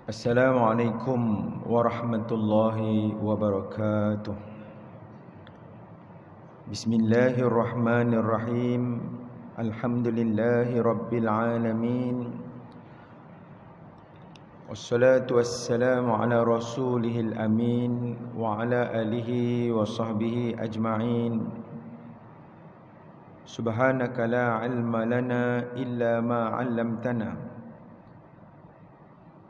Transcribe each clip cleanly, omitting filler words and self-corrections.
Assalamualaikum warahmatullahi wabarakatuh. Bismillahirrahmanirrahim. Alhamdulillahi rabbil alamin. Wassalatu wassalamu ala rasulihil amin wa ala alihi wa sahbihi ajma'in. Subhanaka la ilma lana illa ma 'allamtana.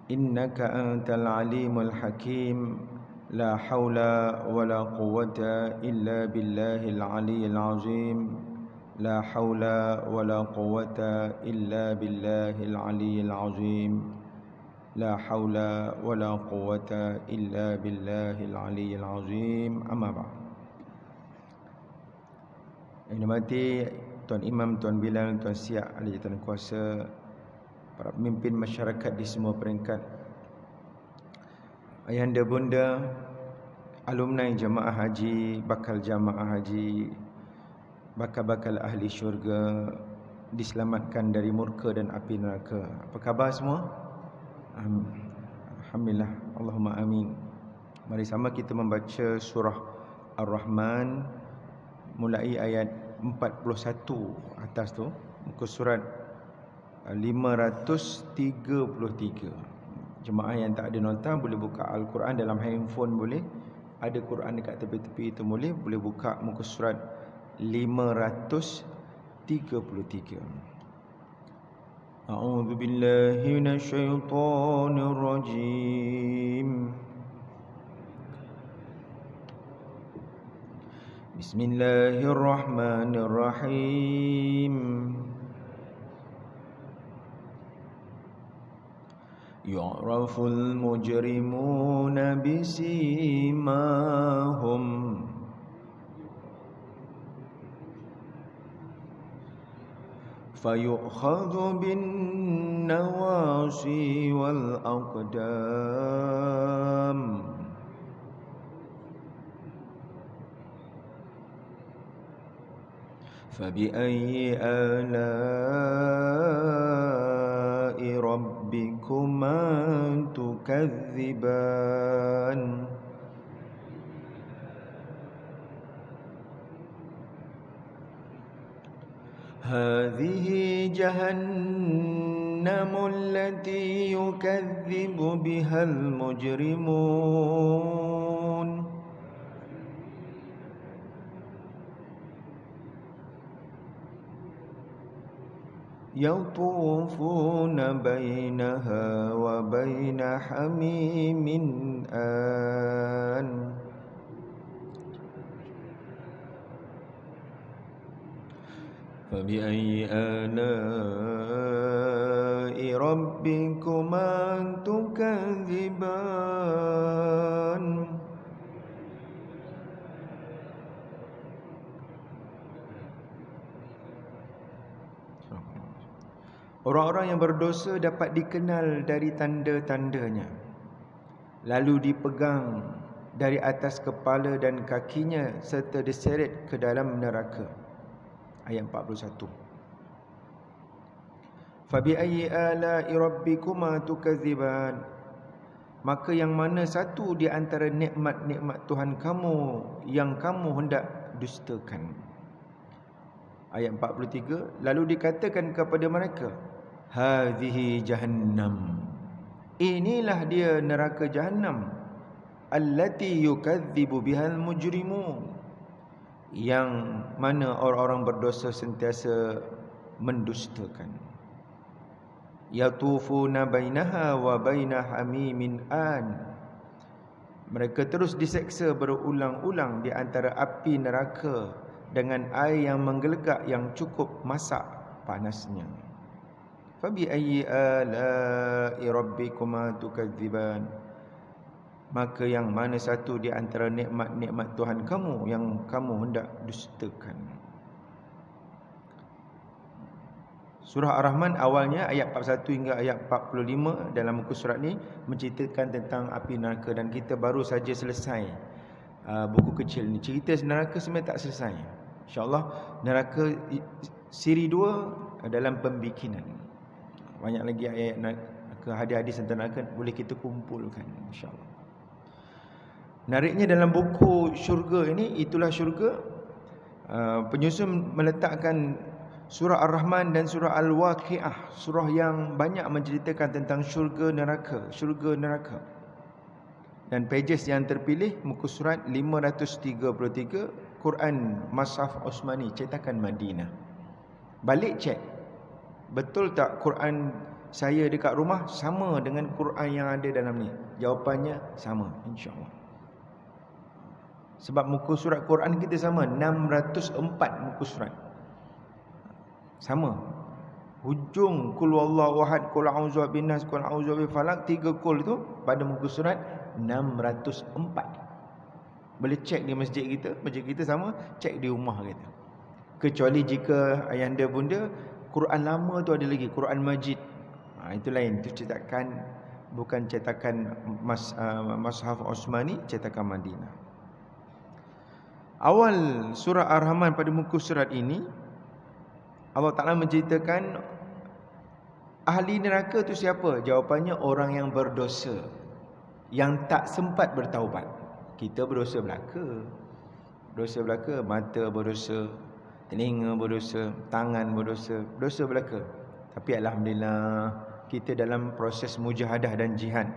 Innaka antal alimul hakim. La hawla wa la quwwata illa billahil aliyyil azim. La hawla wa la quwwata illa billahil aliyyil azim. La hawla wa la quwwata illa billahil aliyyil azim. Amma ba'd. Yang dimati Tuan Imam, Tuan Bilal, Tuan Siak, ahli jawatan kuasa, para pemimpin masyarakat di semua peringkat, ayahanda bunda, alumni jamaah haji, bakal jamaah haji, bakal-bakal ahli syurga, diselamatkan dari murka dan api neraka. Apa khabar semua? Alhamdulillah, Allahumma amin. Mari sama kita membaca surah Ar-Rahman, mulai ayat 41 atas tu, muka surat 533. Jemaah yang tak ada nota boleh buka Al-Quran dalam handphone, boleh. Ada Quran dekat tepi-tepi itu boleh buka muka surat 533. A'udzu billahi minasyaitonir rajim. Bismillahirrahmanirrahim. Yu'raful mujrimuna bisimahum fayu'khadhu bin nawasi wal aqdam fabi'ayyi ala'i rabbikuma tukadziban. Hadhihi jahannamu allati yukadzibu bihal mujrimun. Yatufuna bainaha wa baina hamimin an. Fabi'ayyi ala'i rabbikuma tukadziban. Orang-orang yang berdosa dapat dikenal dari tanda-tandanya, lalu dipegang dari atas kepala dan kakinya serta diseret ke dalam neraka. Ayat 41. Fabi'ayyi ala'i rabbikuma tukadziban. Maka yang mana satu di antara nikmat-nikmat Tuhan kamu yang kamu hendak dustakan. Ayat 43. Lalu dikatakan kepada mereka, hadhihi jahannam. Inilah dia neraka jahannam. Allati yukadzibu bihal mujrimun. Yang mana orang-orang berdosa sentiasa mendustakan. Yatufuna bainaha wa baina hamimin an. Mereka terus diseksa berulang-ulang di antara api neraka dengan air yang menggelegak yang cukup masak panasnya. Fabi ayyi ala'i rabbikuma tukadziban. Maka yang mana satu di antara nikmat-nikmat Tuhan kamu yang kamu hendak dustakan. Surah Ar-Rahman awalnya ayat 41 hingga ayat 45 dalam muka surat ni menceritakan tentang api neraka, dan kita baru saja selesai buku kecil ni. Cerita neraka sebenarnya tak selesai. InsyaAllah neraka siri 2 dalam pembikinan. Banyak lagi ayat neraka ke hadis-hadis tentang neraka boleh kita kumpulkan insya-Allah. Menariknya dalam buku syurga ini, itulah syurga, penyusun meletakkan surah Ar-Rahman dan surah Al-Waqiah, surah yang banyak menceritakan tentang syurga neraka. Dan pages yang terpilih muka surat 533, Quran Mushaf Osmani cetakan Madinah. Balik cek, betul tak Quran saya dekat rumah sama dengan Quran yang ada dalam ni? Jawapannya sama, insya-Allah. Sebab muka surat Quran kita sama, 604 muka surat. Sama. Hujung kul wallahu ahad, kul a'udzu binnas, kul a'udzu falaq, 3 kul itu pada muka surat 604. Boleh cek di masjid kita sama, cek di rumah kita. Kecuali jika ayahanda bunda Quran lama tu ada lagi, Quran Majid. Itu lain, itu cetakan, bukan cetakan Mushaf Osmani, cetakan Madinah. Awal surah Ar-Rahman pada muka surat ini, Allah Ta'ala menceritakan ahli neraka tu siapa? Jawapannya orang yang berdosa, yang tak sempat bertaubat. Kita berdosa belaka. Dosa belaka, mata berdosa, telinga berdosa, tangan berdosa, dosa belaka. Tapi alhamdulillah, kita dalam proses mujahadah dan jihad.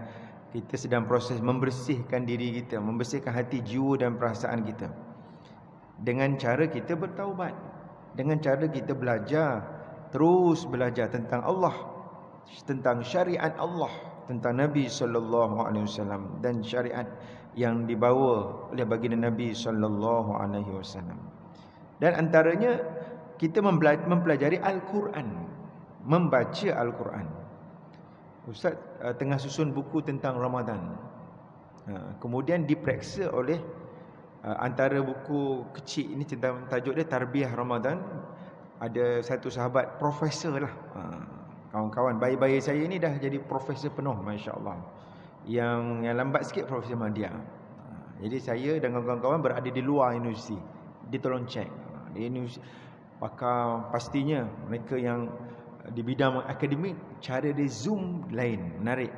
Kita sedang proses membersihkan diri kita, membersihkan hati, jiwa dan perasaan kita. Dengan cara kita bertaubat, dengan cara kita belajar, terus belajar tentang Allah, tentang syariat Allah, tentang Nabi sallallahu alaihi wasallam dan syariat yang dibawa oleh baginda Nabi sallallahu alaihi wasallam. Dan antaranya kita mempelajari Al-Quran, membaca Al-Quran. Ustaz tengah susun buku tentang Ramadan. Kemudian diperiksa oleh antara buku kecil ini tentang tajuk dia Tarbiyah Ramadan. Ada satu sahabat profesor lah, kawan-kawan bayi-bayi saya ni dah jadi profesor penuh, masya-Allah. Yang lambat sikit Profesor Madia. Jadi saya dan kawan-kawan berada di luar universiti. Dia tolong cek di universiti, pakar pastinya mereka yang di bidang akademik, cara dia zoom lain, menarik.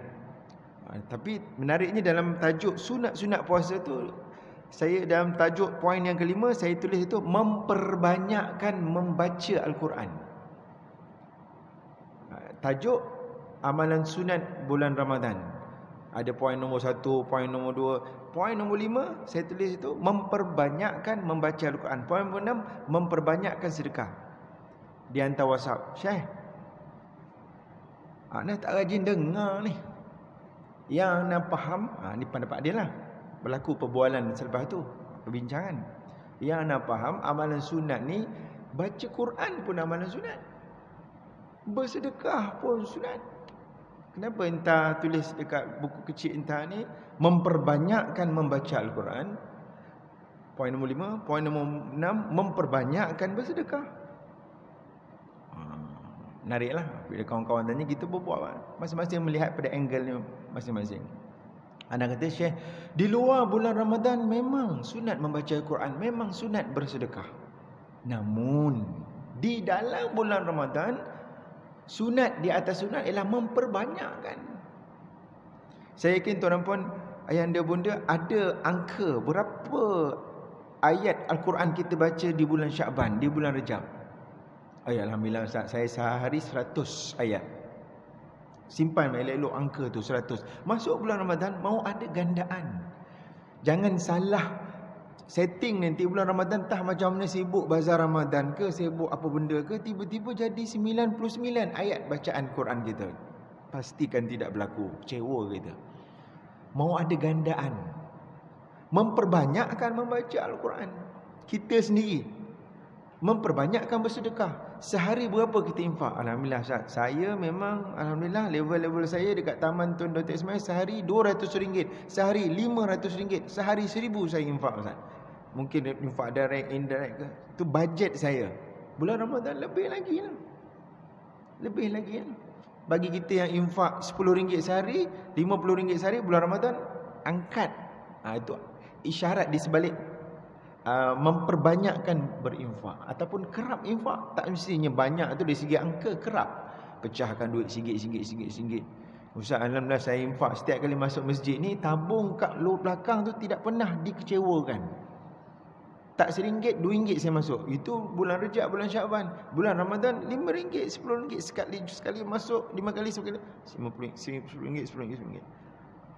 Tapi menariknya dalam tajuk sunat-sunat puasa tu, saya dalam tajuk poin yang kelima, saya tulis itu memperbanyakkan membaca Al-Quran. Tajuk amalan sunat bulan Ramadan. Ada poin nombor 1, poin nombor 2, poin nombor 5, saya tulis itu memperbanyakkan membaca Al-Quran. Poin nombor 6, memperbanyakkan sedekah. Dia hantar WhatsApp, Syekh, Ana tak rajin dengar ni. Yang nak faham, ni pendapat dia lah. Berlaku perbualan selepas tu, perbincangan. Yang nak faham amalan sunat ni, baca Quran pun amalan sunat, bersedekah pun sunat. Kenapa entah tulis dekat buku kecil entah ni memperbanyakkan membaca Al-Quran? Poin nombor 5, poin nombor 6, memperbanyakkan bersedekah. Menariklah bila kawan-kawan tanya, kita berbuat masing-masing melihat pada angle masing-masing. Anda kata, Syekh, di luar bulan Ramadan memang sunat membaca Al-Quran, memang sunat bersedekah. Namun di dalam bulan Ramadan, sunat di atas sunat ialah memperbanyakkan. Saya yakin tuan-tuan puan, ayahanda bunda, ada angka berapa ayat Al-Quran kita baca di bulan Syakban, di bulan Rejab. Alhamdulillah Ustaz, saya sehari 100 ayat. Simpan elok-elok angka tu 100. Masuk bulan Ramadan mau ada gandaan. Jangan salah setting nanti bulan Ramadan, entah macam mana, sibuk bazar Ramadan ke, sibuk apa benda ke, tiba-tiba jadi 99 ayat bacaan Quran kita. Pastikan tidak berlaku, kecewa kita. Mau ada gandaan, memperbanyakkan membaca Al-Quran. Kita sendiri memperbanyakkan bersedekah. Sehari berapa kita infak? Alhamdulillah Ustaz, saya memang alhamdulillah level-level saya dekat Taman Tun Dr. Ismail, sehari RM200, sehari RM500, sehari RM1000 saya infak Ustaz. Mungkin infak direct, indirect ke, itu bajet saya. Bulan Ramadan lebih lagi lah. Lebih lagi lah. Bagi kita yang infak RM10 sehari, RM50 sehari, bulan Ramadan angkat. Itu isyarat di sebalik memperbanyakkan berinfak ataupun kerap infak. Tak mestinya banyak tu dari segi angka, kerap pecahkan duit RM1. Ustaz, alhamdulillah saya infak setiap kali masuk masjid ni, tabung kat luar belakang tu tidak pernah dikecewakan. Tak RM1, RM2 saya masuk. Itu bulan Rejab, bulan Syaban. Bulan Ramadan RM5, RM10 sekali masuk, 5 kali sekali. RM10, RM10.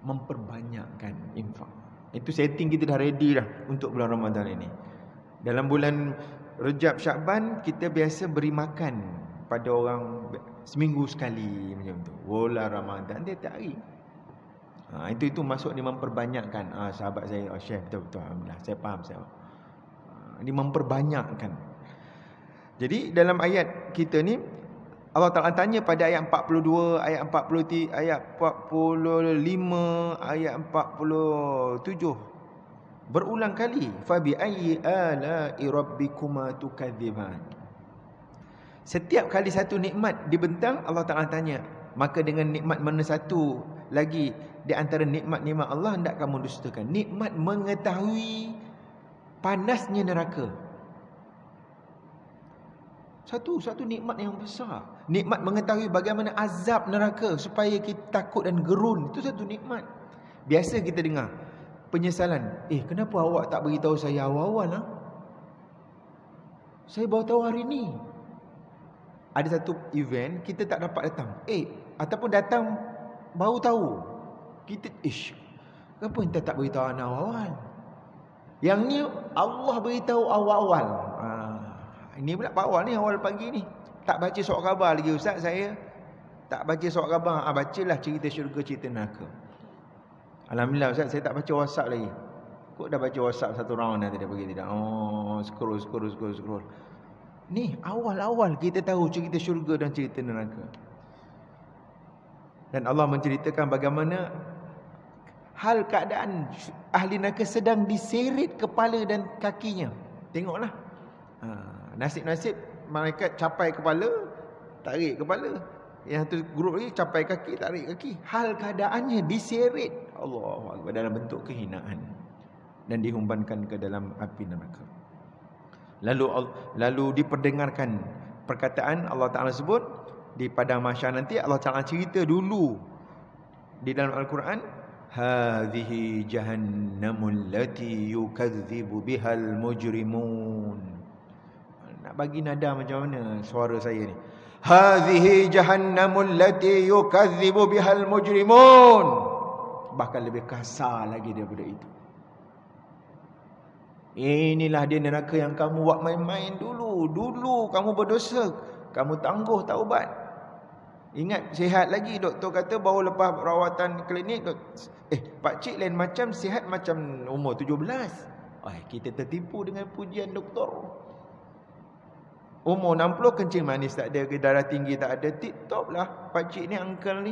Memperbanyakkan infak. Itu setting kita dah ready dah untuk bulan Ramadan ini. Dalam bulan Rejab, Syaban kita biasa beri makan pada orang seminggu sekali macam tu. Bulan Ramadan dia tak hari. Itu masuk dia memperbanyakkan. Sahabat saya, Syekh, betul-betul, alhamdulillah, saya faham, saya faham. Dia memperbanyakkan. Jadi dalam ayat kita ni Allah Ta'ala tanya pada ayat 42, ayat 43, ayat 45, ayat 47 berulang kali, fa bi ayyi ala'i rabbikuma tukadziban. Setiap kali satu nikmat dibentang, Allah Ta'ala tanya, maka dengan nikmat mana satu lagi di antara nikmat-nikmat Allah hendak kamu dustakan? Nikmat mengetahui panasnya neraka. Satu nikmat yang besar. Nikmat mengetahui bagaimana azab neraka supaya kita takut dan gerun. Itu satu nikmat. Biasa kita dengar penyesalan. Kenapa awak tak beritahu saya awal-awal? Saya baru tahu hari ni. Ada satu event kita tak dapat datang. Ataupun datang baru tahu. Kita kenapa kita tak beritahu anak awal? Yang ni Allah beritahu awal-awal. Ini pula awal ni, awal pagi ni. Tak baca surat khabar lagi Ustaz saya. Tak baca surat khabar. Bacalah cerita syurga, cerita neraka. Alhamdulillah Ustaz, saya tak baca WhatsApp lagi. Kok dah baca WhatsApp satu round dah tidak pergi tidak. Scroll. Ni awal-awal kita tahu cerita syurga dan cerita neraka. Dan Allah menceritakan bagaimana hal keadaan ahli neraka sedang diseret kepala dan kakinya. Tengoklah. Nasib-nasib malaikat capai kepala, tarik kepala. Yang satu grup lagi capai kaki, tarik kaki. Hal keadaannya diseret, Allahu Akbar, dalam bentuk kehinaan dan dihumbankan ke dalam api neraka. Lalu diperdengarkan perkataan Allah Ta'ala sebut di padang mahsyar nanti. Allah Ta'ala cerita dulu di dalam Al-Quran, hadhihi jahannamul lati yukadzibu bihal mujrimun. Nak bagi nada macam mana suara saya ni? Hadhihi jahannamul lati yukadzibu bihal mujrimun. Bahkan lebih kasar lagi daripada itu. Inilah dia neraka yang kamu buat main-main dulu. Dulu kamu berdosa, kamu tangguh taubat. Ingat sihat lagi, doktor kata baru lepas rawatan klinik, pakcik lain macam, sihat macam umur 17. Kita tertipu dengan pujian doktor. Umur 60 kencing manis tak ada, darah tinggi tak ada, tip-top lah pakcik ni, uncle ni.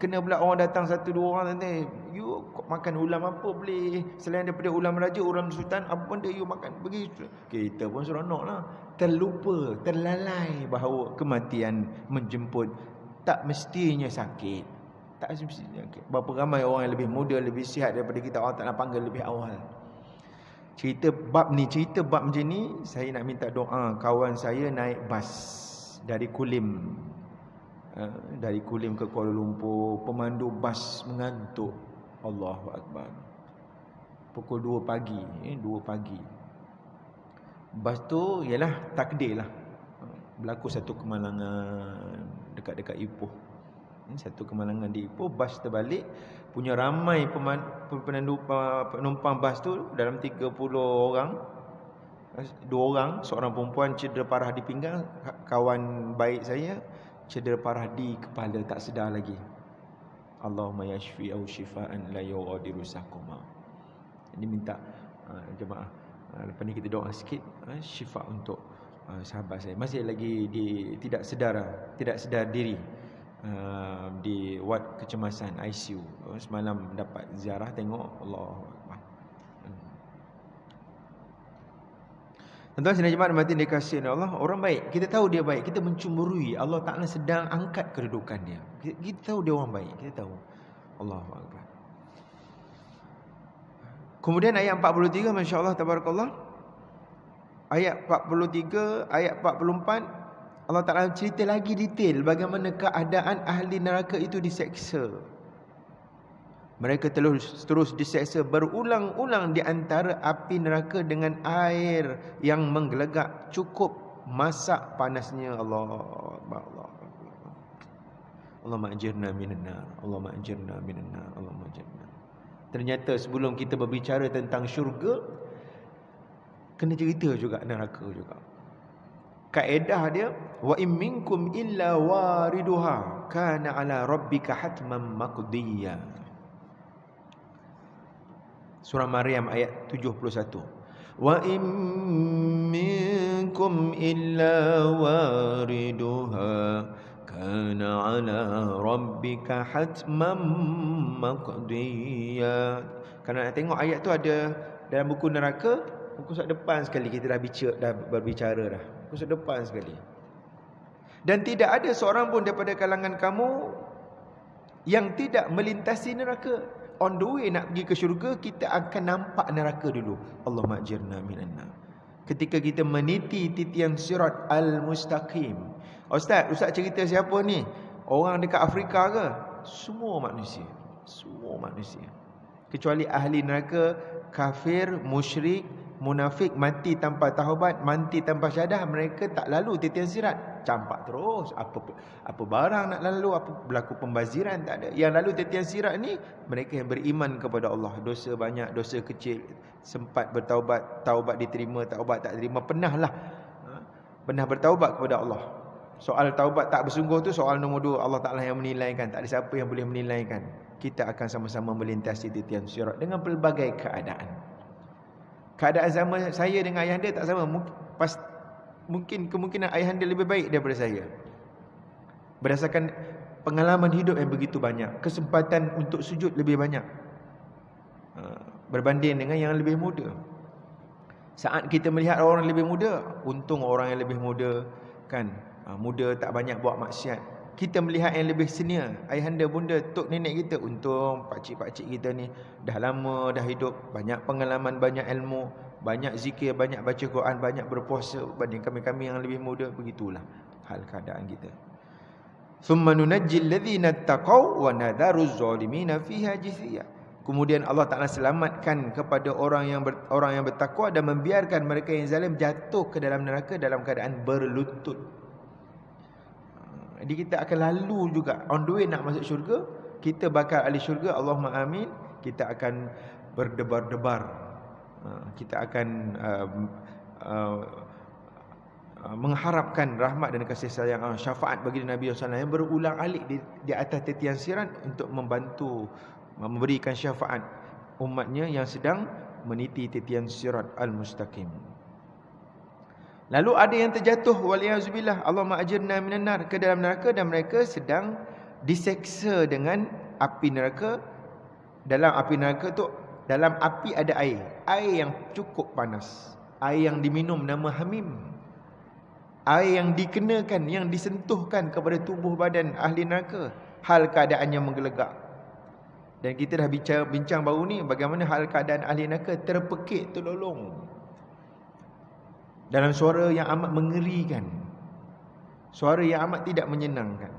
Kena pula orang datang satu dua orang nanti, you makan ulam apa boleh selain daripada ulam raja, ulam sultan, apa pun dia you makan, pergi. Kita pun seronok lah. Terlupa, terlalai bahawa kematian menjemput. Tak mestinya sakit. Tak mestinya sakit. Berapa ramai orang yang lebih muda, lebih sihat daripada kita, Allah Ta'ala panggil lebih awal. Cerita bab macam ni, saya nak minta doa. Kawan saya naik bas dari Kulim, ke Kuala Lumpur. Pemandu bas mengantuk. Allahu Akbar. Pukul 2 pagi. 2 pagi. Bas tu ialah takdir lah. Berlaku satu kemalangan dekat Ipoh. Satu kemalangan di Ipoh. Bas terbalik. Punya ramai penumpang bas tu, dalam 30 orang, 2 orang, seorang perempuan cedera parah di pinggang, kawan baik saya cedera parah di kepala, tak sedar lagi. Allahumma yashfi au shifaan la yughadiru saqama. Ini minta jemaah, lepas ni kita doa sikit syifa untuk sahabat saya. Masih lagi tidak sedar diri, di ward kecemasan ICU. Semalam dapat ziarah, tengok. Allahu Akbar. Tuan-tuan sidang jemaah mati dikasihi Allah, orang baik, kita tahu dia baik, kita mencemburui. Allah Ta'ala sedang angkat kedudukan dia. Kita tahu dia orang baik, kita tahu. Allahu Akbar. Kemudian ayat 43, masya-Allah tabarakallah. Ayat 43, ayat 44, Allah Ta'ala cerita lagi detail bagaimana keadaan ahli neraka itu diseksa. Mereka terus diseksa berulang-ulang di antara api neraka dengan air yang menggelegak, cukup masak panasnya. Allahumma ajirna minan nar, Allahumma ajirna minan nar, Allahumma ajirna. Ternyata sebelum kita berbicara tentang syurga, kena cerita juga neraka juga. Kaedah dia, wa in minkum illa wariduha kana ala rabbika hatman maqdiyya. Surah Maryam ayat 71. Wa in minkum illa wariduha kana ala rabbika hatman maqdiyya. Kalau nak tengok ayat tu ada dalam buku neraka, buku surat depan sekali kita dah berbicara dah. Buku surat depan sekali. Dan tidak ada seorang pun daripada kalangan kamu yang tidak melintasi neraka. On the way nak pergi ke syurga, kita akan nampak neraka dulu. Allahumma ajirna minan nar. Ketika kita meniti titian sirat al-mustaqim. Ustaz cerita siapa ni? Orang dekat Afrika ke? Semua manusia. Semua manusia. Kecuali ahli neraka, kafir, musyrik, munafik, mati tanpa taubat, mati tanpa syahadah, mereka tak lalu titian sirat. Campak terus. Apa barang nak lalu, apa berlaku pembaziran, tak ada. Yang lalu titian sirat ni mereka yang beriman kepada Allah. Dosa banyak, dosa kecil, sempat bertaubat, taubat diterima, taubat tak terima, pernah bertaubat kepada Allah. Soal taubat tak bersungguh tu soal nombor 2, Allah Ta'ala yang menilaikan. Tak ada siapa yang boleh menilaikan. Kita akan sama-sama melintasi titian sirat dengan pelbagai keadaan. Keadaan zaman saya dengan ayahanda tak sama. Mungkin kemungkinan ayahanda lebih baik daripada saya. Berdasarkan pengalaman hidup yang begitu banyak, kesempatan untuk sujud lebih banyak berbanding dengan yang lebih muda. Saat kita melihat orang lebih muda, untung orang yang lebih muda kan, muda tak banyak buat maksiat. Kita melihat yang lebih senior, ayahanda, bunda, tok nenek kita, untung pakcik-pakcik kita ni dah lama dah hidup, banyak pengalaman, banyak ilmu, banyak zikir, banyak baca Quran, banyak berpuasa berbanding kami-kami yang lebih muda. Begitulah hal keadaan kita. Thumma nunajjil ladzina taqaw wa nadharuz zalimina fiha jithiya. Kemudian Allah Ta'ala selamatkan kepada orang yang bertakwa dan membiarkan mereka yang zalim jatuh ke dalam neraka dalam keadaan berlutut. Jadi kita akan lalu juga on the way nak masuk syurga. Kita bakal ahli syurga, Allahumma amin. Kita akan berdebar-debar. Kita akan mengharapkan rahmat dan kasih sayang, syafaat bagi Nabi SAW yang berulang alik di atas titian sirat untuk membantu memberikan syafaat umatnya yang sedang meniti titian sirat al-mustaqim. Lalu ada yang terjatuh, waliyazubillah, Allahumma ajirna minan nar, ke dalam neraka, dan mereka sedang diseksa dengan api neraka. Dalam api neraka tu, dalam api ada air yang cukup panas, air yang diminum nama hamim, air yang dikenakan, yang disentuhkan kepada tubuh badan ahli neraka, hal keadaannya menggelegak. Dan kita dah bincang baru ni bagaimana hal keadaan ahli neraka, terpekik terlolong dalam suara yang amat mengerikan, suara yang amat tidak menyenangkan.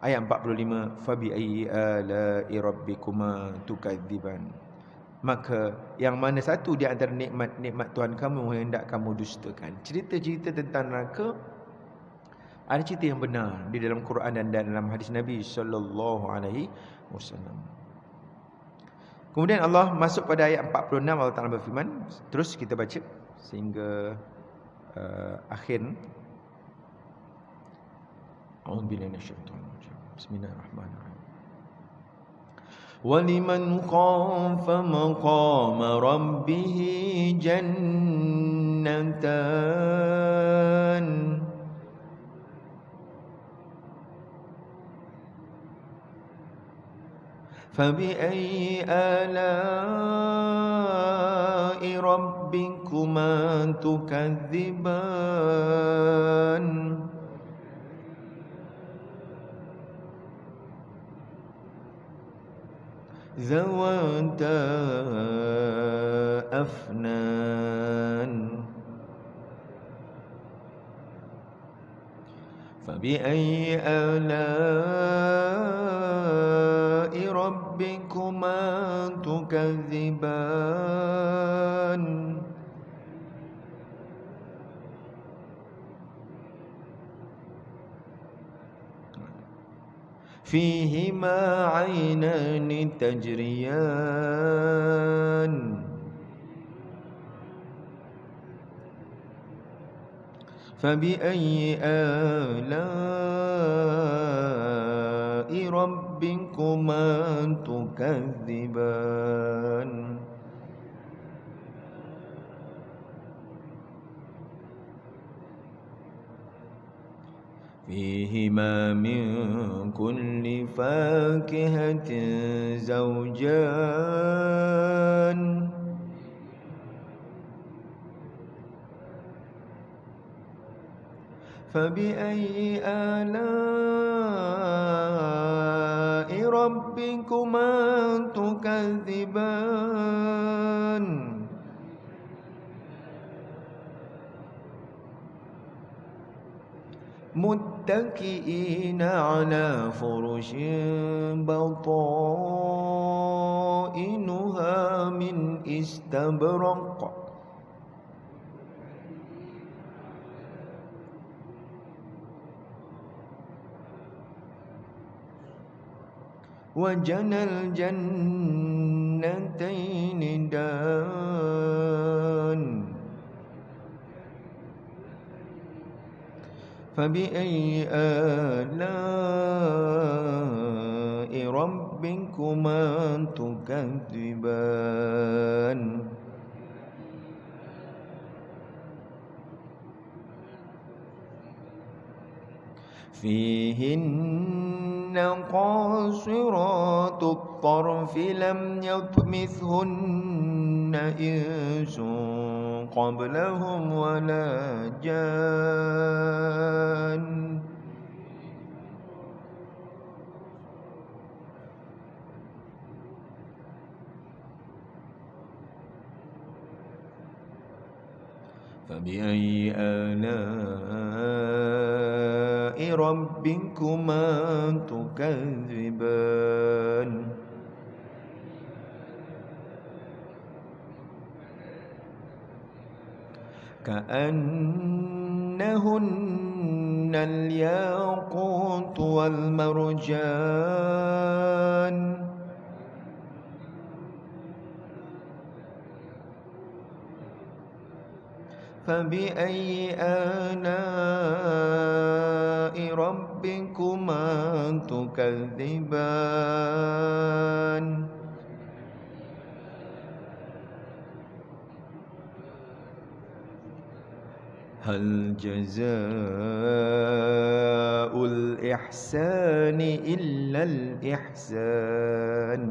Ayat 45, fabi ayyi ala'i rabbikuma tukadziban. Maka yang mana satu di antara nikmat-nikmat Tuhan kamu yang hendak kamu dustakan. Cerita-cerita tentang neraka ada cerita yang benar di dalam Quran dan dalam hadis Nabi sallallahu alaihi wasallam. Kemudian Allah masuk pada ayat 46, Allah Ta'ala berfirman, terus kita baca sehingga akhir. A'udzubillahi minasyaitonir rajim. Bismillahirrahmanirrahim. وَلِمَنْ خَافَ مَقَامَ رَبِّهِ جَنَّتَانِ فَبِأَيِّ آلَاءِ رَبِّكُمَا تُكَذِّبَانِ ذَوَاتَا أَفْنَانٍ فبأي آلاء ربكما تكذبان فيهما عينان تجريان فبأي آلاء ربكما تكذبان فيهما من كل فاكهة زوجان فبأي آلاء ربكما تكذبان متكئين على فرش بطائنها من استبرق وجنى الجنتين دان فبأي آلاء ربكما تكذبان فيهن قاصرات الطرف لم يطمثهن إنس قبلهم ولا جان فبأي آلاء ربكما تكذبان كأنهن الياقوت والمرجان فبأي آلاء ربكما تكذبان هل جزاء الإحسان إلا الإحسان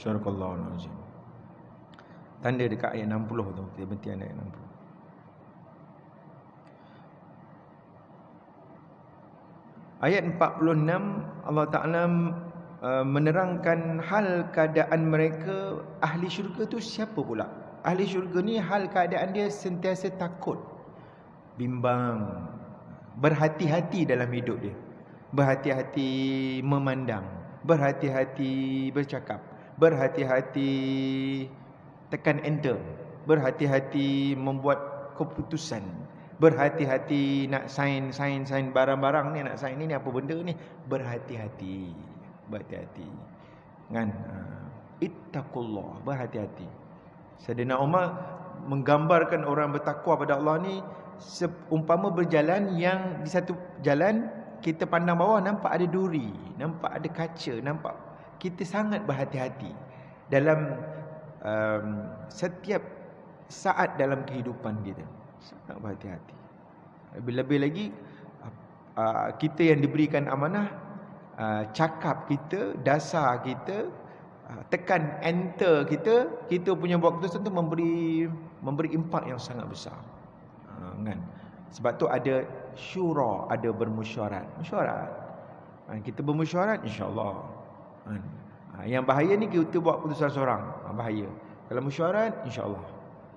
Syarakallahu azim. Tanda dekat ayat 60 tu. Kita berhenti ayat 60. Ayat 46 Allah Ta'ala menerangkan hal keadaan mereka. Ahli syurga tu siapa pula? Ahli syurga ni hal keadaan dia sentiasa takut, bimbang, berhati-hati dalam hidup dia, berhati-hati memandang, berhati-hati bercakap, berhati-hati tekan enter, berhati-hati membuat keputusan, berhati-hati nak sign barang-barang ni, nak sign ni apa benda ni, berhati-hati kan. Ittaqullah, berhati-hati. Sayyidina Umar menggambarkan orang bertakwa pada Allah ni seumpama berjalan yang di satu jalan kita pandang bawah nampak ada duri, nampak ada kaca, nampak. Kita sangat berhati-hati dalam setiap saat dalam kehidupan kita. Sangat berhati-hati. Lebih-lebih lagi kita yang diberikan amanah, cakap kita, dasar kita, tekan enter kita punya buat keputusan tu memberi impak yang sangat besar. Kan? Sebab tu ada syura, ada bermesyuarat. Kita bermesyuarat insya-Allah. Yang bahaya ni kita buat keputusan seorang, bahaya. Kalau mesyuarat insya-Allah.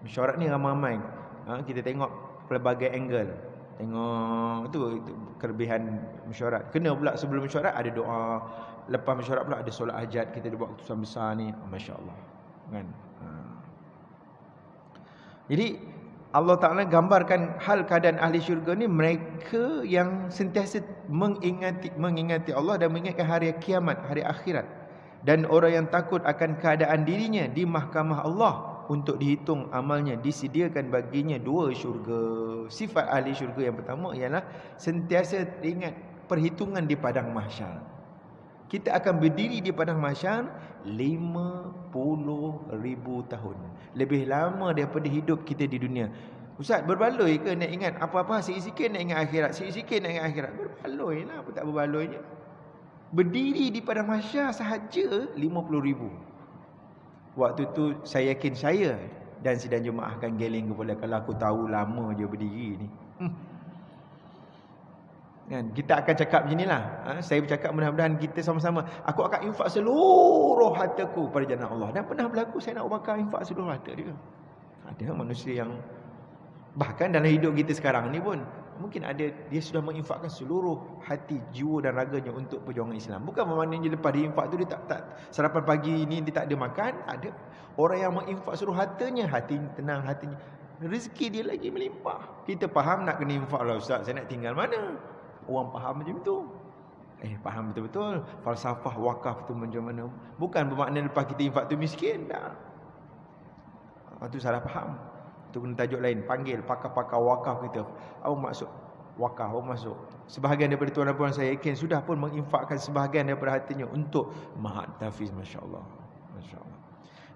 Mesyuarat ni ramai-ramai. Kita tengok pelbagai angle. Tengok itu kelebihan mesyuarat. Kena pula sebelum mesyuarat ada doa. Lepas mesyuarat pula ada solat hajat. Kita buat keputusan besar ni. Masya-Allah. Kan? Jadi Allah Ta'ala gambarkan hal keadaan ahli syurga ni, mereka yang sentiasa mengingati Allah dan mengingatkan hari kiamat, hari akhirat. Dan orang yang takut akan keadaan dirinya di mahkamah Allah untuk dihitung amalnya, disediakan baginya 2 syurga. Sifat ahli syurga yang pertama ialah sentiasa ingat perhitungan di padang mahsyar. Kita akan berdiri di padang mahsyar 50,000 tahun. Lebih lama daripada hidup kita di dunia. Ustaz, berbaloi ke nak ingat apa-apa sikit-sikit nak ingat akhirat, sikit-sikit nak ingat akhirat? Berbaloi lah, apa tak berbaloinya? Berdiri di padang mahsyar sahaja 50,000. Waktu tu saya yakin saya dan sidang jemaah akan geleng kepala kalau aku tahu lama je berdiri ni. Kan, kita akan cakap beginilah. Saya bercakap mudah-mudahan kita sama-sama. Aku akan infak seluruh hartaku pada jalan Allah. Dan pernah berlaku saya nak Abu Bakar infak seluruh harta dia. Ada manusia yang bahkan dalam hidup kita sekarang ni pun mungkin ada dia sudah menginfakkan seluruh hati, jiwa dan raganya untuk perjuangan Islam. Bukan bermaknanya lepas dia infak tu dia tak sarapan pagi ni dia tak ada makan. Ada orang yang menginfak seluruh hartanya, hati tenang, hatinya rezeki dia lagi melimpah. Kita faham nak kena infak lah Ustaz, saya nak tinggal mana? Orang faham macam tu. Faham betul-betul falsafah wakaf tu macam mana. Bukan bermakna lepas kita infak tu miskin. Tak. Itu salah faham. Itu kena tajuk lain. Panggil pakar-pakar wakaf kita. Apa maksud wakaf? Apa maksud? Sebahagian daripada tuan dan puan saya yakin sudah pun menginfakkan sebahagian daripada hatinya untuk mahat tahfiz. Masya Allah. Masya Allah.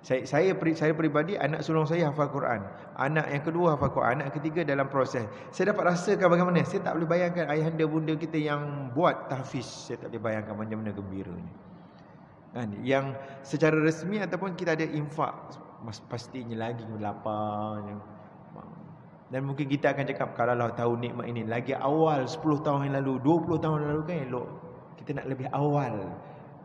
Saya peribadi, anak sulung saya hafal Quran. Anak yang kedua hafal Quran. Anak ketiga dalam proses. Saya dapat rasakan bagaimana. Saya tak boleh bayangkan ayahanda bunda kita yang buat tahfiz. Saya tak boleh bayangkan macam mana gembiranya. Kan? Yang secara resmi ataupun kita ada infak. Pastinya lagi lapar. Dan mungkin kita akan cakap, kalau Allah tahu nikmat ini lagi awal 10 tahun yang lalu, 20 tahun yang lalu kan elok. Kita nak lebih awal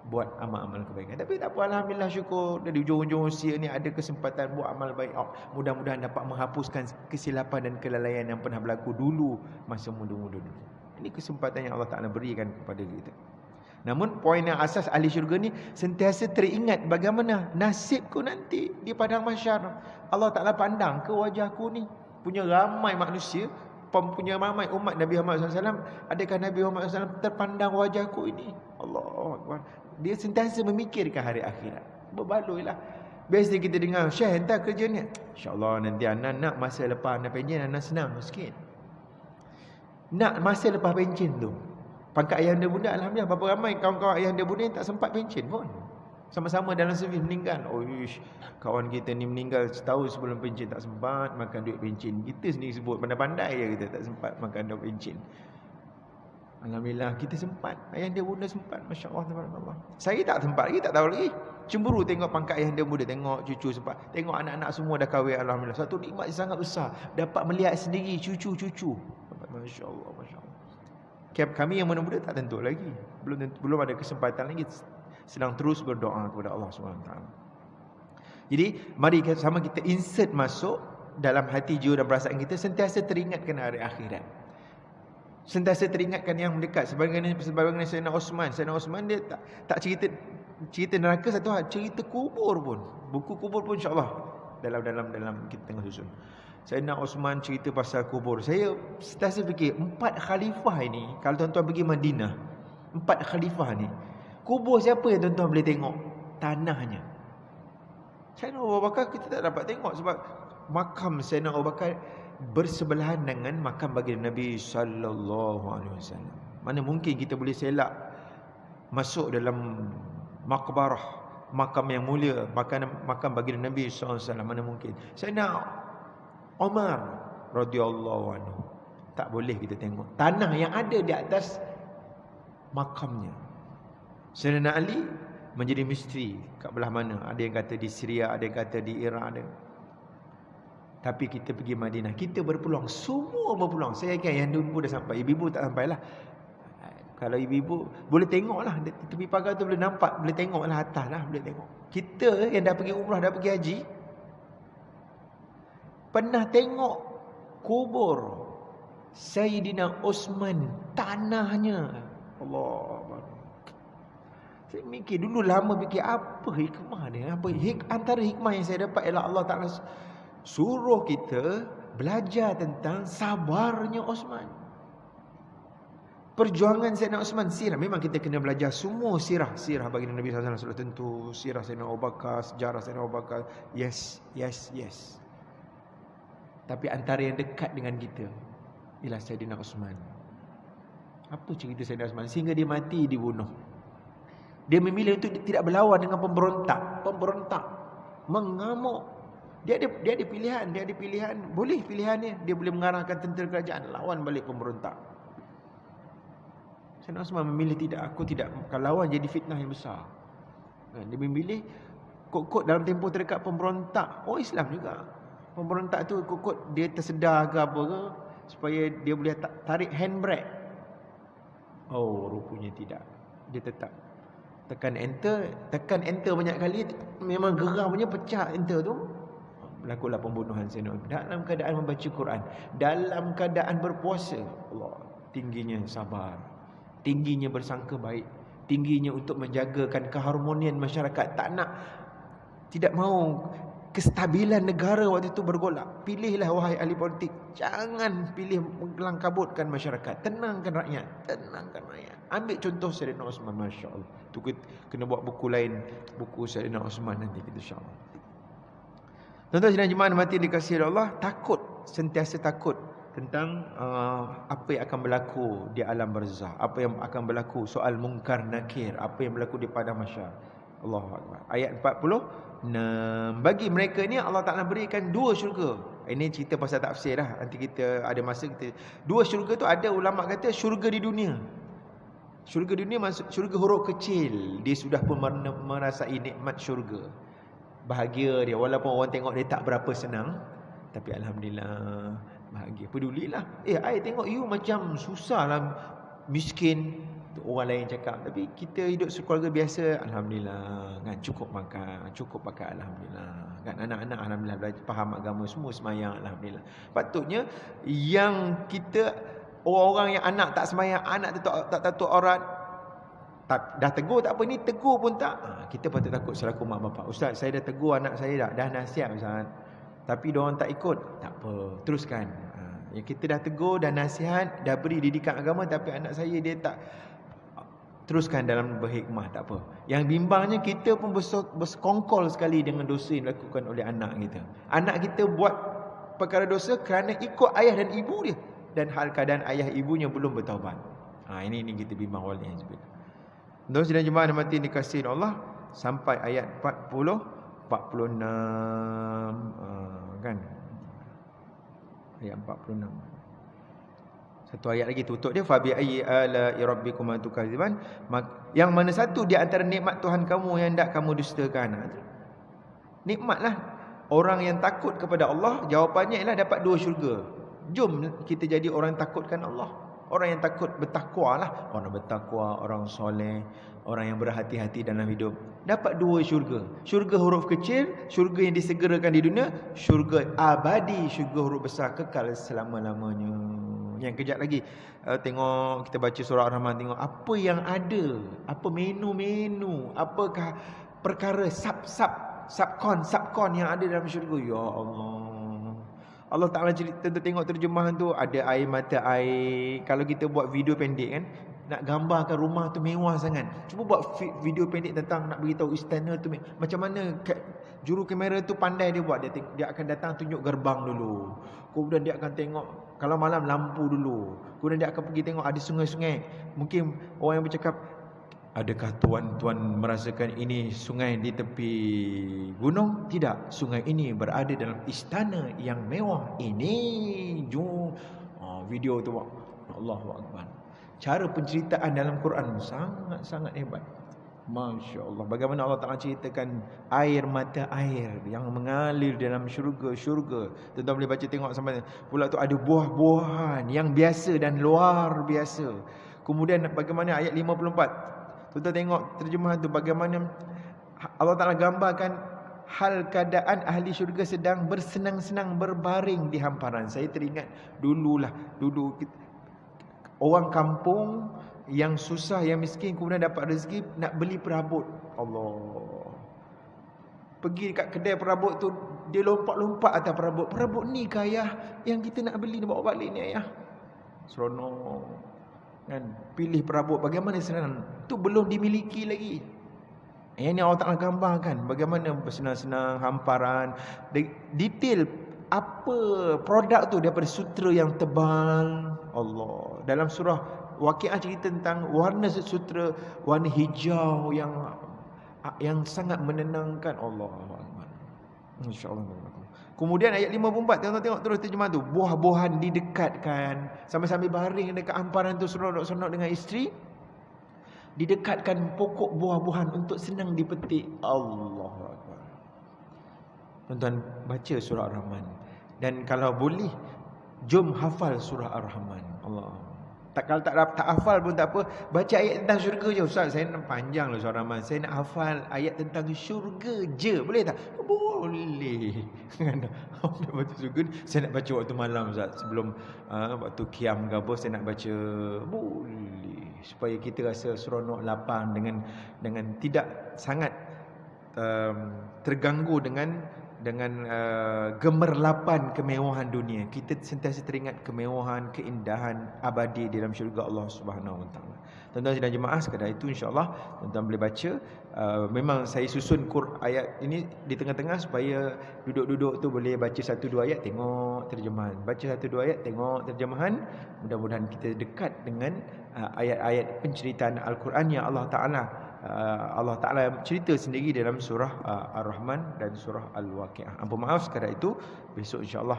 buat amal-amal kebaikan. Tapi tak apa, alhamdulillah syukur dari ujung-ujung usia ni ada kesempatan buat amal baik. Mudah-mudahan dapat menghapuskan kesilapan dan kelalaian yang pernah berlaku dulu masa muda-muda dulu. Ini kesempatan yang Allah Ta'ala berikan kepada kita. Namun poin yang asas ahli syurga ni sentiasa teringat bagaimana nasibku nanti di padang mahsyar. Allah Ta'ala pandang ke wajahku ni, punya ramai manusia, punya ramai umat Nabi Muhammad SAW. Adakah Nabi Muhammad SAW terpandang wajahku ini? Allahu Akbar. Dia sentiasa memikirkan hari akhirat. Berbaloilah. Biasa kita dengar, Syekh entah kerja ni. InsyaAllah nanti anak nak masa lepas anak pension, anak senang sikit. Nak masa lepas pension tu. Pangkat ayah anda bunda, alhamdulillah. Berapa ramai kawan-kawan ayah anda bunda yang tak sempat pension pun. Sama-sama dalam servis meninggal. Kawan kita ni meninggal setahun sebelum pension, tak sempat makan duit pension. Kita sendiri sebut pandai-pandai je kita tak sempat makan duit pension. Alhamdulillah kita sempat. Ayah dia bunda sempat. Masya Allah, tabarakallah. Saya tak sempat lagi, tak tahu lagi. Cemburu tengok pangkat ayah dia bunda, tengok cucu sempat. Tengok anak-anak semua dah kahwin, alhamdulillah. Satu nikmat yang sangat besar, dapat melihat sendiri cucu-cucu. Masya Allah, Masya Allah. Kami yang muda-muda tak tentu lagi. Belum ada kesempatan lagi. Sedang terus berdoa kepada Allah SWT. Jadi mari sama kita insert masuk dalam hati, jiwa dan perasaan kita, sentiasa teringatkan hari akhirat. Sentiasa teringatkan yang mendekat. Sebagaimana Sayyidina Osman. Sayyidina Osman dia tak cerita neraka satu hal, cerita kubur pun. Buku kubur pun insya-Allah dalam kita tengah susun. Sayyidina Osman cerita pasal kubur. Saya sentiasa fikir 4 khalifah ini, kalau tuan-tuan pergi Madinah, 4 khalifah ni, kubur siapa yang tuan-tuan boleh tengok? Tanahnya. Sayyidina Abu Bakar kita tak dapat tengok sebab makam Sayyidina Abu Bakar bersebelahan dengan makam baginda Nabi sallallahu alaihi wasallam. Mana mungkin kita boleh selak masuk dalam maqbarah, makam yang mulia, makam baginda Nabi sallallahu alaihi wasallam, mana mungkin. Sayyidina Umar radhiyallahu anhu, tak boleh kita tengok tanah yang ada di atas makamnya. Sayyidina Ali menjadi misteri kat belah mana. Ada yang kata di Syria, ada yang kata di Iraq, ada. Tapi kita pergi Madinah, kita berpeluang, semua berpeluang. Saya yakin yang ibu dah sampai, ibu tak sampailah. Kalau ibu boleh tengoklah tepi pagar tu, boleh nampak, boleh tengoklah atas lah, boleh tengok. Kita yang dah pergi umrah, dah pergi haji, pernah tengok kubur Sayyidina Osman, tanahnya. Allah. Saya mikir dulu lama, fikir apa hikmah dia, antara hikmah yang saya dapat ialah Allah Ta'ala suruh kita belajar tentang sabarnya Osman. Perjuangan Sayyidina Osman, sirah. Memang kita kena belajar semua sirah bagi Nabi SAW sudah tentu. Sirah Sayyidina Abu Bakar, sejarah Sayyidina Abu Bakar. Yes. Tapi antara yang dekat dengan kita ialah Sayyidina Osman. Apa cerita Sayyidina Osman sehingga dia mati dibunuh? Dia memilih untuk tidak berlawan dengan pemberontak, mengamuk. Dia ada pilihan, boleh pilihannya. Dia boleh mengarahkan tentera kerajaan lawan balik pemberontak. Sayyidina Osman memilih tidak, aku tidak akan lawan, jadi fitnah yang besar. Dia memilih kot dalam tempoh terdekat pemberontak. Oh, Islam juga. Pemberontak tu kot dia tersedar ke apa ke, supaya dia boleh tarik handbrake. Oh, rupanya tidak. Dia tetap tekan enter banyak kali, memang geramnya pecah enter tu. Berlakulah pembunuhan Sayyidina Osman dalam keadaan membaca Quran, dalam keadaan berpuasa. Allah, tingginya sabar, tingginya bersangka baik, tingginya untuk menjagakan keharmonian masyarakat. Tidak mau kestabilan negara waktu itu bergolak. Pilihlah wahai ahli politik, jangan pilih melangkabutkan masyarakat. Tenangkan rakyat. Ambil contoh Sayyidina Osman, Masya Allah. Tu kita kena buat buku lain, buku Sayyidina Osman nanti kita insya-Allah. Tuan-tuan sidang jemaah mati dikasihi Allah, sentiasa takut tentang apa yang akan berlaku di alam barzah, apa yang akan berlaku soal mungkar nakir, apa yang berlaku di padang mahsyar. Allahu akbar. Ayat 40, bagi mereka ni Allah Taala berikan dua syurga. Ini cerita pasal tafsir lah. Nanti kita ada masa kita. Dua syurga tu ada ulama kata syurga di dunia. Syurga di dunia maksud syurga huruf kecil. Dia sudah pun merasai nikmat syurga. Bahagia dia, walaupun orang tengok dia tak berapa senang, tapi alhamdulillah bahagia. Pedulilah. I tengok you macam susah lah, miskin. Orang lain cakap, tapi kita hidup sekeluarga biasa, alhamdulillah kan, cukup makan alhamdulillah kan, anak-anak alhamdulillah belajar faham agama, semua semayang alhamdulillah. Patutnya yang kita, orang-orang yang anak tak semayang, anak tak tahu aurat, dah tegur tak apa, ni tegur pun tak, kita patut takut selaku mak bapak. Ustaz, saya dah tegur anak saya dah nasihat Ustaz, tapi diorang tak ikut, tak apa, teruskan. Ya, kita dah tegur, dah nasihat, dah beri didikan agama, tapi anak saya dia tak, teruskan dalam berhikmah, tak apa. Yang bimbangnya kita pun bersekongkol sekali dengan dosa yang dilakukan oleh anak kita. Anak kita buat perkara dosa kerana ikut ayah dan ibu dia, dan hal keadaan ayah ibunya belum bertaubat. Ini kita bimbang oleh sebab. Tuan sidang jemaah mati dikasihi Allah, sampai ayat 46 kan. Ayat 46. Satu ayat lagi tutup dia, fa bi ayyi ala'i rabbikuma tukadziban, yang mana satu di antara nikmat Tuhan kamu yang hendak kamu dustakan. Nikmatlah orang yang takut kepada Allah, jawapannya ialah dapat dua syurga. Jom kita jadi orang yang takutkan Allah, orang yang takut bertakwa lah, orang bertakwa, orang soleh, orang yang berhati-hati dalam hidup, dapat dua syurga. Syurga huruf kecil, syurga yang disegerakan di dunia, syurga abadi, syurga huruf besar kekal selama-lamanya. Yang kejap lagi tengok, kita baca surah Ar-Rahman, tengok apa yang ada, apa menu-menu, apakah perkara subkon yang ada dalam syurga. Ya Allah, Allah Ta'ala cerita, tengok terjemahan tu, ada air mata air. Kalau kita buat video pendek kan, nak gambarkan rumah tu mewah sangat, cuba buat video pendek tentang nak beritahu istana tu macam mana. Juru kamera tu pandai dia buat, dia akan datang tunjuk gerbang dulu, kemudian dia akan tengok kalau malam lampu dulu, kemudian dia akan pergi tengok ada sungai-sungai. Mungkin orang yang bercakap, adakah tuan-tuan merasakan ini sungai di tepi gunung? Tidak, sungai ini berada dalam istana yang mewah ini. Video tu, Allahu Akbar. Cara penceritaan dalam Quran sangat-sangat hebat. Masya Allah. Bagaimana Allah Ta'ala ceritakan air mata air yang mengalir dalam syurga. Tuan-tuan boleh baca tengok sampai pula tu ada buah-buahan yang biasa dan luar biasa. Kemudian bagaimana ayat 54, tuan-tuan tengok terjemahan tu, bagaimana Allah Ta'ala gambarkan hal keadaan ahli syurga sedang bersenang-senang berbaring di hamparan. Saya teringat dulu orang kampung yang susah, yang miskin kemudian dapat rezeki nak beli perabot. Allah. Pergi dekat kedai perabot tu, dia lompat-lompat atas perabot. Perabot ni ke ayah yang kita nak beli, nak bawa balik ni ayah. Seronok. Kan? Pilih perabot bagaimana senang. Tu belum dimiliki lagi. Yang ni Allah Ta'ala gambarkan bagaimana bersenang-senang, hamparan, detail apa produk tu daripada sutera yang tebal. Allah. Dalam surah Waqiah cerita tentang warna sutera, warna hijau yang sangat menenangkan. Allah. InsyaAllah. Kemudian ayat 54, tuan-tuan tengok terus terjemah tu. Buah-buahan didekatkan. Sambil-sambil baring dekat hamparan tu, seronok-seronok dengan isteri. Didekatkan pokok buah-buahan untuk senang dipetik. Allahu Akbar. Tuan-tuan baca surah Ar-Rahman. Dan kalau boleh, jom hafal surah Ar-Rahman. Allah. Kalau tak hafal pun tak apa, baca ayat tentang syurga je. Ustaz, saya nak panjang lah surah Rahman. Saya nak hafal ayat tentang syurga je. Boleh tak? Boleh. Baca syurga, saya nak baca waktu malam, Ustaz. Sebelum waktu qiyam ke apa, saya nak baca. Boleh. Supaya kita rasa seronok, lapang dengan tidak sangat terganggu dengan gemerlapan kemewahan dunia. Kita sentiasa teringat kemewahan, keindahan abadi di dalam syurga Allah Subhanahu Wa Taala. Tuan-tuan dan jemaah, sekadar itu insya-Allah tuan-tuan boleh baca. Memang saya susun ayat ini di tengah-tengah supaya duduk-duduk tu boleh baca 1-2 ayat, tengok terjemahan. Baca 1-2 ayat, tengok terjemahan. Mudah-mudahan kita dekat dengan ayat-ayat penceritaan Al-Quran yang Allah Ta'ala cerita sendiri dalam surah Ar-Rahman dan surah Al-Waqiah. Ampun maaf sekadar itu. Besok insya-Allah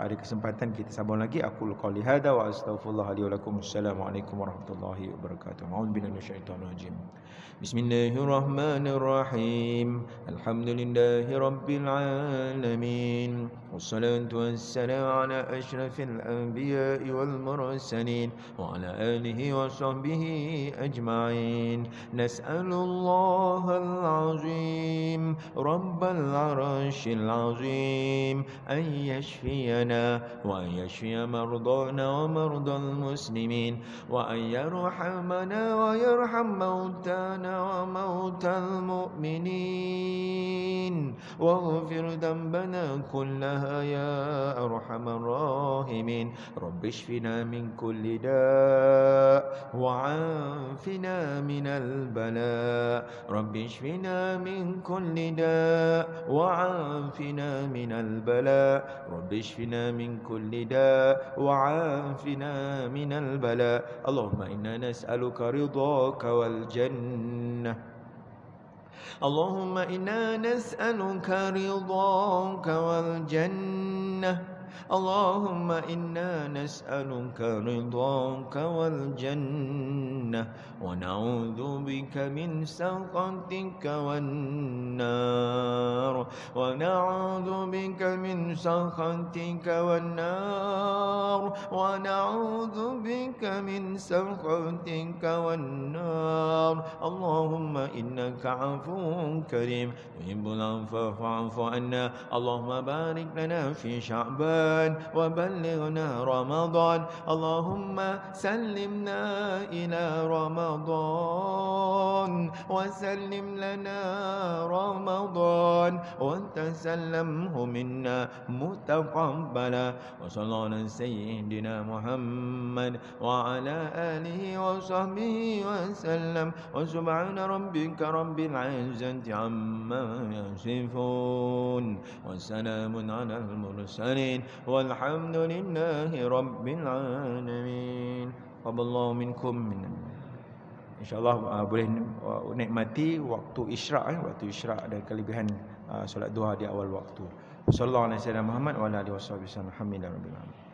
ada kesempatan kita sambung lagi. Aku qouli hadza wa astaghfirullah li wa lakum. Assalamualaikum warahmatullahi wabarakatuh. A'udzu billahi minasyaitonir rajim. Bismillahirrahmanirrahim. Alhamdulillahi rabbil alamin. Wassalatu wassalamu ala asyrafil anbiya'i wal mursalin wa ala alihi wa sahbihi ajma'in. Nas'alallahal azim rabbal arsyil azim an yashfiyana wa yashfiya mardana wa mardal muslimin wa an yarhamana wa yarham mautana wa mautal mu'minin waghfir dhanbana kullaha ya arhamar rahimin. Rabbi shfina min kulli da' wa 'afina minal bala. Rabbi shfina min kulli da' wa 'afina minal bala. Rabbi shfina min kulli da' wa 'afina minal bala. Allahumma inna nas'aluka ridhaka wal jannah. Allahumma inna nas'aluka ridhaka wal jannah. Allahumma inna nas'aluka ridhaka wal jannah wa na'udzu bika min sakhatika wan nar wa na'udzu bika min sakhatika wan nar wa na'udzu bika min sakhatika wan nar. Allahumma innaka 'afuwun karim tuhibbul 'afwa fa'fu 'anna. Allahumma barik lana fi sya'ban وبلغنا رمضان. اللهم سلمنا إلى رمضان وسلم لنا رمضان وتسلمه منا متقبلا. وصلى الله على سيدنا محمد وعلى آله وصحبه وسلم. وسبحان ربك رب العزة عما يصفون وسلام على المرسلين والحمد لله رب العالمين. Qaballahu minkum. InsyaAllah boleh nikmati waktu isyraq. Waktu isyraq ada kelebihan solat duha di awal waktu. Sallallahu alaihi wasallam Muhammad wa ala alihi wasallam. Alhamdulillah rabbil alamin.